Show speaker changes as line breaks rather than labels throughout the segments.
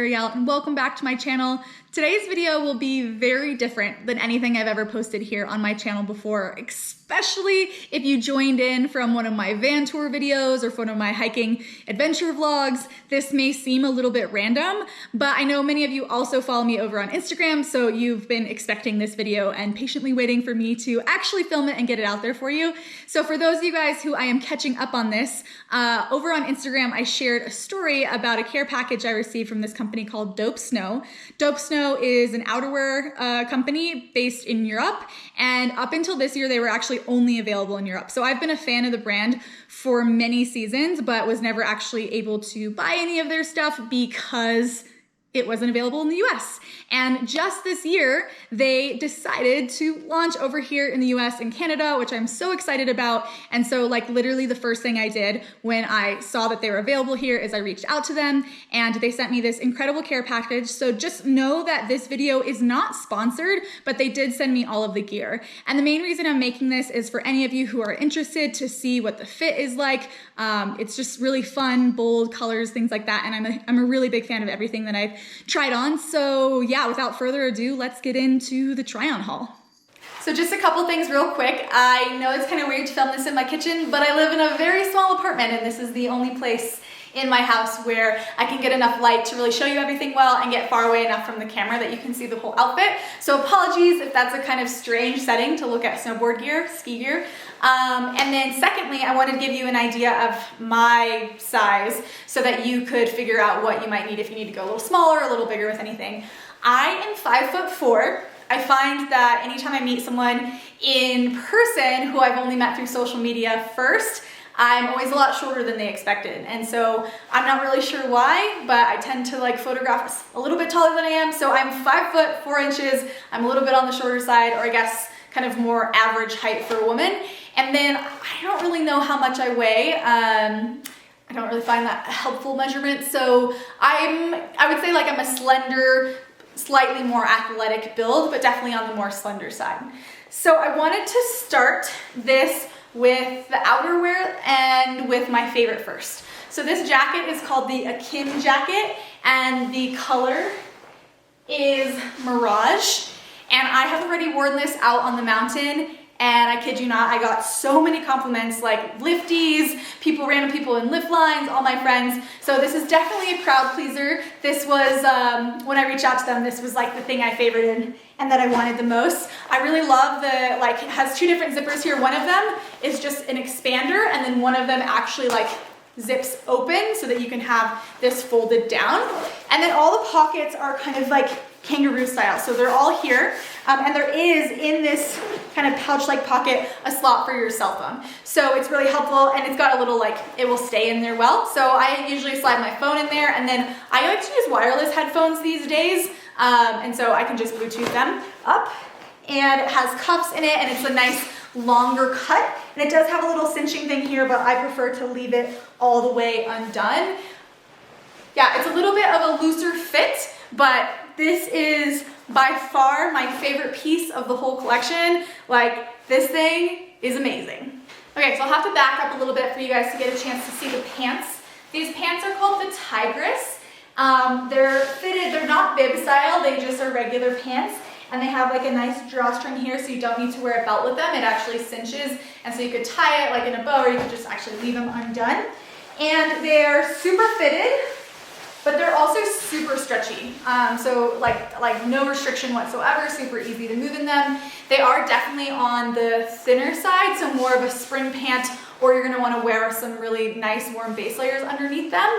Ariel, and welcome back to my channel. Today's video will be very different than anything I've ever posted here on my channel before, especially if you joined in from one of my van tour videos or from one of my hiking adventure vlogs. This may seem a little bit random, but I know many of you also follow me over on Instagram, so you've been expecting this video and patiently waiting for me to actually film it and get it out there for you. So for those of you guys who I am catching up on this, over on Instagram, I shared a story about a care package I received from this company called Dope Snow. Dope Snow is an outerwear company based in Europe, and up until this year, they were actually only available in Europe. So I've been a fan of the brand for many seasons, but was never actually able to buy any of their stuff because it wasn't available in the US. And just this year, they decided to launch over here in the US and Canada, which I'm so excited about. And so like literally the first thing I did when I saw that they were available here is I reached out to them and they sent me this incredible care package. So just know that this video is not sponsored, but they did send me all of the gear. And the main reason I'm making this is for any of you who are interested to see what the fit is like. It's just really fun, bold colors, things like that. And I'm a really big fan of everything that I've tried on. So yeah, without further ado, let's get into the try-on haul. So just a couple things real quick. I know it's kind of weird to film this in my kitchen, but I live in a very small apartment and this is the only place in my house where I can get enough light to really show you everything well and get far away enough from the camera that you can see the whole outfit. So apologies if that's a kind of strange setting to look at snowboard gear, ski gear. And then secondly, I wanted to give you an idea of my size so that you could figure out what you might need if you need to go a little smaller, a little bigger with anything. I am 5'4". I find that anytime I meet someone in person who I've only met through social media first, I'm always a lot shorter than they expected. And so I'm not really sure why, but I tend to like photograph a little bit taller than I am. So I'm 5'4". I'm a little bit on the shorter side, or I guess kind of more average height for a woman. And then I don't really know how much I weigh. I don't really find that a helpful measurement. So I would say like I'm a slender, slightly more athletic build, but definitely on the more slender side. So I wanted to start this with the outerwear and with my favorite first. So this jacket is called the Akin jacket and the color is Mirage. And I have already worn this out on the mountain and I kid you not, I got so many compliments, like lifties, random people in lift lines, all my friends. So this is definitely a crowd pleaser. This was, when I reached out to them, this was like the thing I favorited and that I wanted the most. I really love it has two different zippers here. One of them is just an expander and then one of them actually like zips open so that you can have this folded down. And then all the pockets are kind of like kangaroo style. So they're all here. And there is in this kind of pouch-like pocket a slot for your cell phone. So it's really helpful and it's got a little it will stay in there well. So I usually slide my phone in there and then I like to use wireless headphones these days. And so I can just Bluetooth them up and it has cuffs in it and it's a nice longer cut. And it does have a little cinching thing here, but I prefer to leave it all the way undone. Yeah, it's a little bit of a looser fit, but this is by far my favorite piece of the whole collection. Like, this thing is amazing. Okay, so I'll have to back up a little bit for you guys to get a chance to see the pants. These pants are called the Tigress. They're fitted, they're not bib style, they just are regular pants. And they have like a nice drawstring here so you don't need to wear a belt with them. It actually cinches, and so you could tie it like in a bow or you could just actually leave them undone. And they're super fitted, but they're also super stretchy. So like no restriction whatsoever, super easy to move in them. They are definitely on the thinner side, so more of a spring pant, or you're gonna wanna wear some really nice warm base layers underneath them.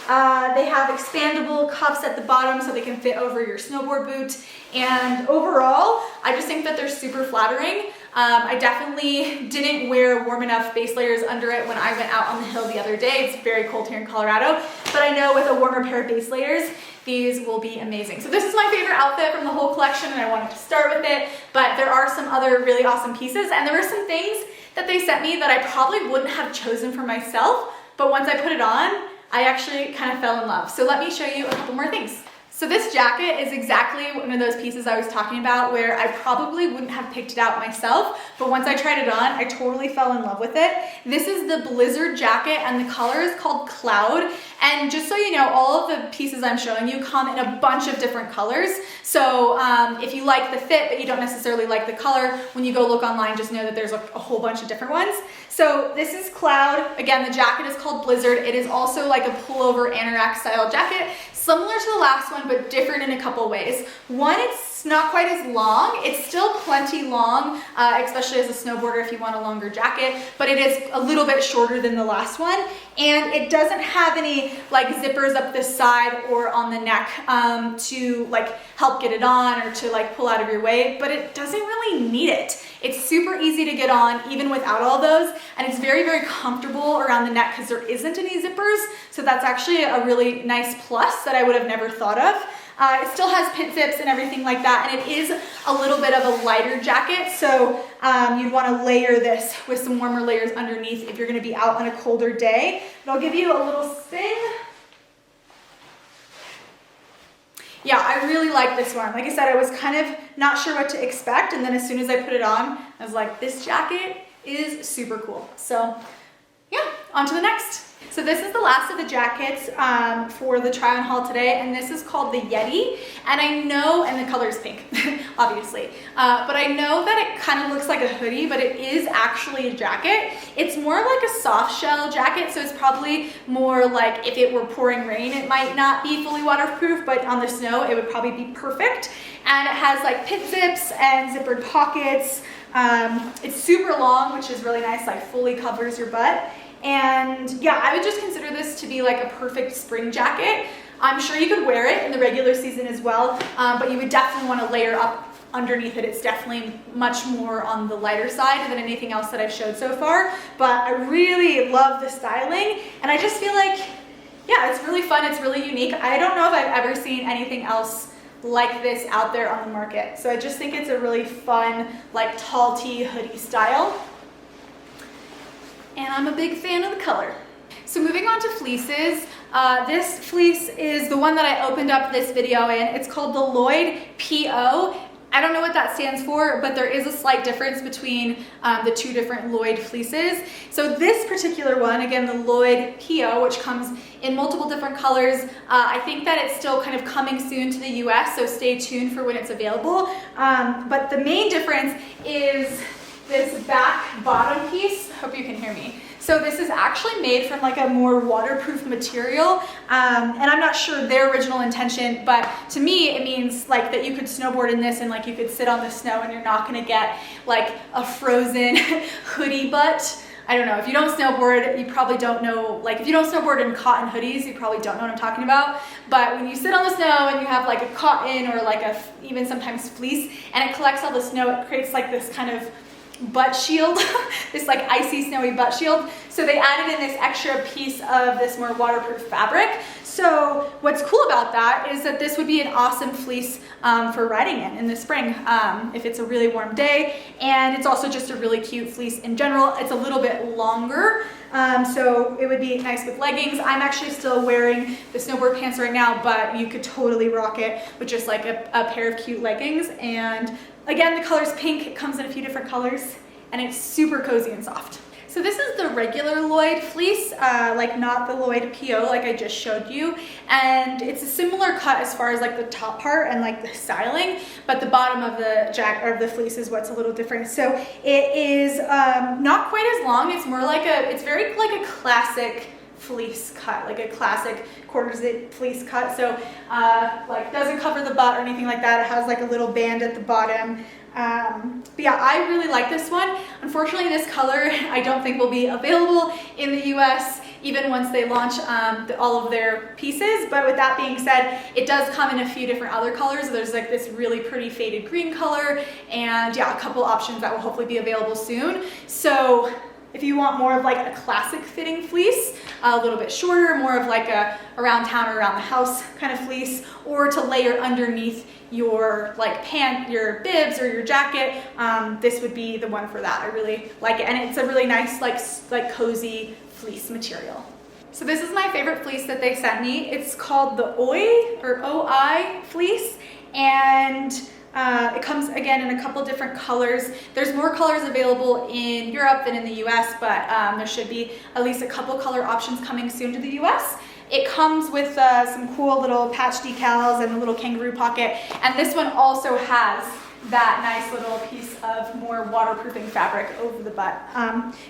They have expandable cuffs at the bottom so they can fit over your snowboard boot. And overall, I just think that they're super flattering. I definitely didn't wear warm enough base layers under it when I went out on the hill the other day. It's very cold here in Colorado, but I know with a warmer pair of base layers, these will be amazing. So this is my favorite outfit from the whole collection and I wanted to start with it, but there are some other really awesome pieces and there were some things that they sent me that I probably wouldn't have chosen for myself, but once I put it on, I actually kind of fell in love. So let me show you a couple more things. So So this jacket is exactly one of those pieces I was talking about where I probably wouldn't have picked it out myself, but once I tried it on, I totally fell in love with it. This is the Blizzard jacket and the color is called Cloud. And just so you know, all of the pieces I'm showing you come in a bunch of different colors. So if you like the fit, but you don't necessarily like the color, when you go look online, just know that there's a whole bunch of different ones. So this is Cloud. Again, the jacket is called Blizzard. It is also like a pullover anorak style jacket, similar to the last one, but different in a couple ways. One, it's not quite as long. It's still plenty long, especially as a snowboarder if you want a longer jacket, but it is a little bit shorter than the last one. And it doesn't have any like zippers up the side or on the neck to like help get it on or to like pull out of your way, but it doesn't really need it. It's super easy to get on even without all those, and it's very, very comfortable around the neck because there isn't any zippers, so that's actually a really nice plus that I would have never thought of. It still has pit zips and everything like that, and it is a little bit of a lighter jacket, so you'd want to layer this with some warmer layers underneath if you're going to be out on a colder day. But I'll give you a little spin. Yeah, I really like this one. Like I said, I was kind of not sure what to expect, and then as soon as I put it on, I was like, this jacket is super cool. So yeah, on to the next. So this is the last of the jackets for the try on haul today, and this is called the Yeti. And I know, and the color is pink, obviously, but I know that it kind of looks like a hoodie, but it is actually a jacket. It's more like a soft shell jacket, so it's probably more like if it were pouring rain, it might not be fully waterproof, but on the snow, it would probably be perfect. And it has like pit zips and zippered pockets. It's super long, which is really nice, like fully covers your butt. And yeah, I would just consider this to be like a perfect spring jacket. I'm sure you could wear it in the regular season as well, but you would definitely want to layer up underneath it. It's definitely much more on the lighter side than anything else that I've showed so far, but I really love the styling, and I just feel like, yeah, it's really fun, it's really unique. I don't know if I've ever seen anything else like this out there on the market, so I just think it's a really fun, like tall tee hoodie style. And I'm a big fan of the color. So moving on to fleeces, this fleece is the one that I opened up this video in. It's called the Lloyd PO. I don't know what that stands for, but there is a slight difference between the two different Lloyd fleeces. So this particular one, again, the Lloyd PO, which comes in multiple different colors, I think that it's still kind of coming soon to the US, so stay tuned for when it's available. But the main difference is this back bottom piece. Hope you can hear me. So this is actually made from like a more waterproof material, and I'm not sure their original intention, but to me it means like that you could snowboard in this and like you could sit on the snow and you're not gonna get like a frozen hoodie butt. I don't know, if you don't snowboard, you probably don't know, like if you don't snowboard in cotton hoodies, you probably don't know what I'm talking about. But when you sit on the snow and you have like a cotton or like a, even sometimes fleece, and it collects all the snow, it creates like this kind of butt shield, this like icy snowy butt shield. So they added in this extra piece of this more waterproof fabric. So what's cool about that is that this would be an awesome fleece for riding in the spring if it's a really warm day. And it's also just a really cute fleece in general. It's a little bit longer, so it would be nice with leggings. I'm actually still wearing the snowboard pants right now, but you could totally rock it with just like a pair of cute leggings. And again, the color's pink. It comes in a few different colors, and it's super cozy and soft. So this is the regular Lloyd fleece, like not the Lloyd PO like I just showed you. And it's a similar cut as far as like the top part and like the styling, but the bottom of the jacket or the fleece is what's a little different. So it is not quite as long. It's more like it's very like a classic fleece cut, like a classic quarter zip fleece cut. So like doesn't cover the butt or anything like that. It has like a little band at the bottom. But yeah, I really like this one. Unfortunately, this color I don't think will be available in the US even once they launch all of their pieces. But with that being said, it does come in a few different other colors. There's like this really pretty faded green color, and yeah, a couple options that will hopefully be available soon. So if you want more of like a classic fitting fleece, a little bit shorter, more of like a around town or around the house kind of fleece, or to layer underneath your like your bibs or your jacket, this would be the one for that. I really like it, and it's a really nice like cozy fleece material. So this is my favorite fleece that they sent me. It's called the OI fleece, and it comes again in a couple different colors. There's more colors available in Europe than in the US, but there should be at least a couple color options coming soon to the US. It comes with some cool little patch decals and a little kangaroo pocket, and this one also has that nice little piece of more waterproofing fabric over the butt.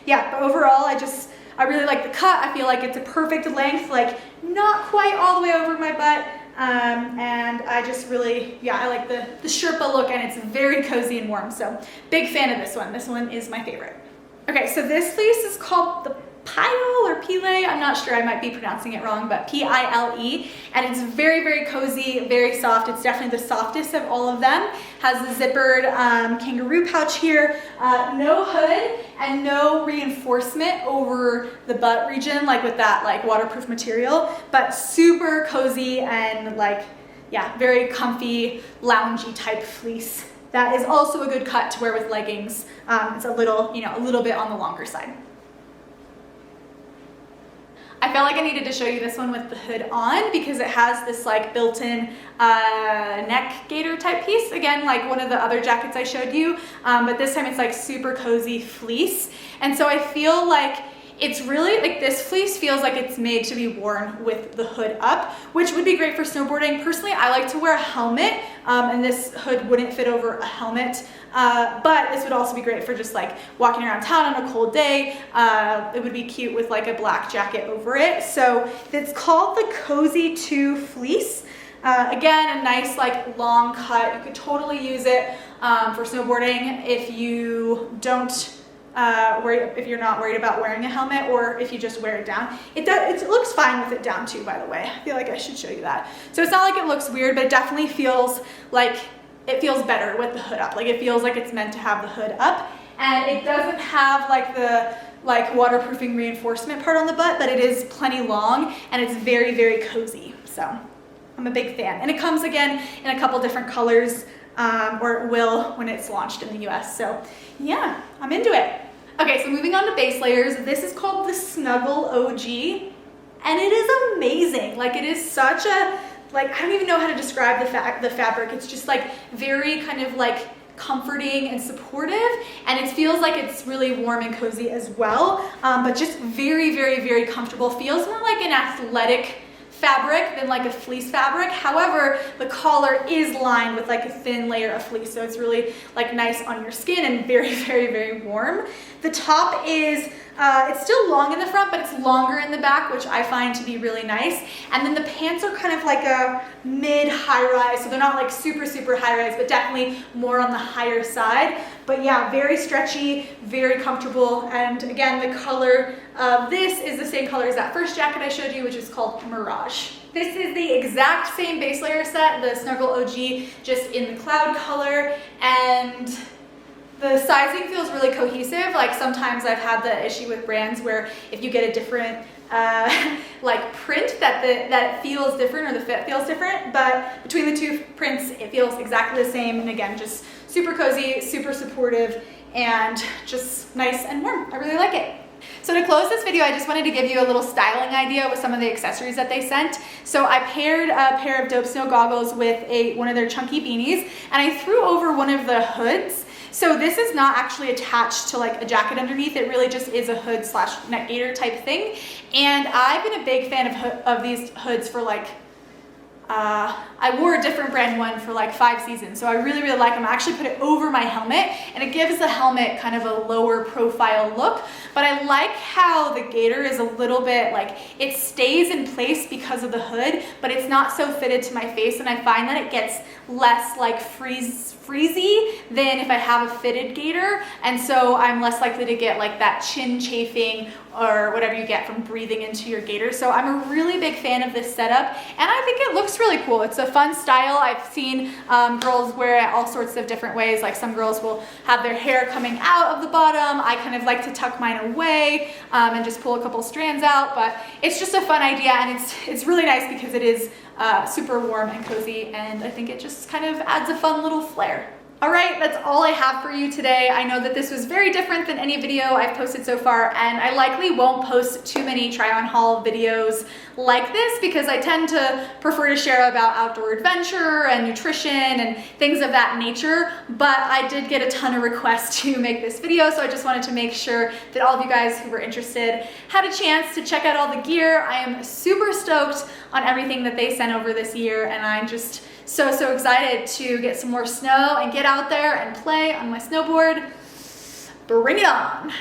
Yeah, but overall I really like the cut. I feel like it's a perfect length, like not quite all the way over my butt. And I just really, yeah, I like the Sherpa look, and it's very cozy and warm. So big fan of this one. This one is my favorite. Okay, so this fleece is called the Pile or Pile, I'm not sure, I might be pronouncing it wrong, but P-I-L-E, and it's very, very cozy, very soft. It's definitely the softest of all of them. Has the zippered kangaroo pouch here, no hood and no reinforcement over the butt region, like with that like waterproof material, but super cozy and like, yeah, very comfy, loungy type fleece. That is also a good cut to wear with leggings. It's a little, a little bit on the longer side. I felt like I needed to show you this one with the hood on because it has this like built-in neck gaiter type piece. Again, like one of the other jackets I showed you, but this time it's like super cozy fleece. And so I feel like it's really like this fleece feels like it's made to be worn with the hood up, which would be great for snowboarding. Personally, I like to wear a helmet, and this hood wouldn't fit over a helmet, but this would also be great for just like walking around town on a cold day. It would be cute with like a black jacket over it. So it's called the Cozy 2 Fleece. Again, a nice like long cut. You could totally use it for snowboarding if you don't if you're not worried about wearing a helmet, or if you just wear it down. It looks fine with it down too, by the way. I feel like I should show you that. So it's not like it looks weird, but it definitely feels like it feels better with the hood up. Like it feels like it's meant to have the hood up, and it doesn't have like the waterproofing reinforcement part on the butt, but it is plenty long and it's very, very cozy. So I'm a big fan, and it comes again in a couple different colors, or it will when it's launched in the US. So yeah, I'm into it. Okay, so moving on to base layers. This is called the Snuggle OG, and it is amazing. Like it is such a, like, I don't even know how to describe the fabric. It's just like very kind of like comforting and supportive, and it feels like it's really warm and cozy as well, but just very, very, very comfortable. Feels more like an athletic fabric than like a fleece fabric. However, the collar is lined with like a thin layer of fleece, so it's really like nice on your skin and very, very, very warm. The top is it's still long in the front, but it's longer in the back, which I find to be really nice. And then the pants are kind of like a mid-high rise, so they're not like super, super high rise, but definitely more on the higher side. But yeah, very stretchy, very comfortable. And again, the color of this is the same color as that first jacket I showed you, which is called Mirage. This is the exact same base layer set, the Snuggle OG, just in the cloud color, and the sizing feels really cohesive. Like sometimes I've had the issue with brands where if you get a different like print that it feels different, or the fit feels different, but between the two prints it feels exactly the same. And again, just super cozy, super supportive, and just nice and warm. I really like it. So to close this video, I just wanted to give you a little styling idea with some of the accessories that they sent. So I paired a pair of Dope Snow goggles with one of their chunky beanies, and I threw over one of the hoods. So this is not actually attached to like a jacket underneath. It really just is a hood / neck gaiter type thing. And I've been a big fan of these hoods for like, I wore a different brand one for like 5 seasons, so I really, really like them. I actually put it over my helmet, and it gives the helmet kind of a lower profile look, but I like how the gaiter is a little bit like, it stays in place because of the hood, but it's not so fitted to my face, and I find that it gets less like freezy than if I have a fitted gaiter, and so I'm less likely to get like that chin chafing or whatever you get from breathing into your gaiter. So I'm a really big fan of this setup, and I think it looks really cool. It's a fun style. I've seen girls wear it all sorts of different ways. Like some girls will have their hair coming out of the bottom. I kind of like to tuck mine away and just pull a couple strands out, but it's just a fun idea, and it's really nice because it is super warm and cozy, and I think it just kind of adds a fun little flair. All right, that's all I have for you today. I know that this was very different than any video I've posted so far, and I likely won't post too many try-on haul videos like this because I tend to prefer to share about outdoor adventure and nutrition and things of that nature, but I did get a ton of requests to make this video, so I just wanted to make sure that all of you guys who were interested had a chance to check out all the gear. I am super stoked on everything that they sent over this year, and I'm just so excited to get some more snow and get out there and play on my snowboard. Bring it on.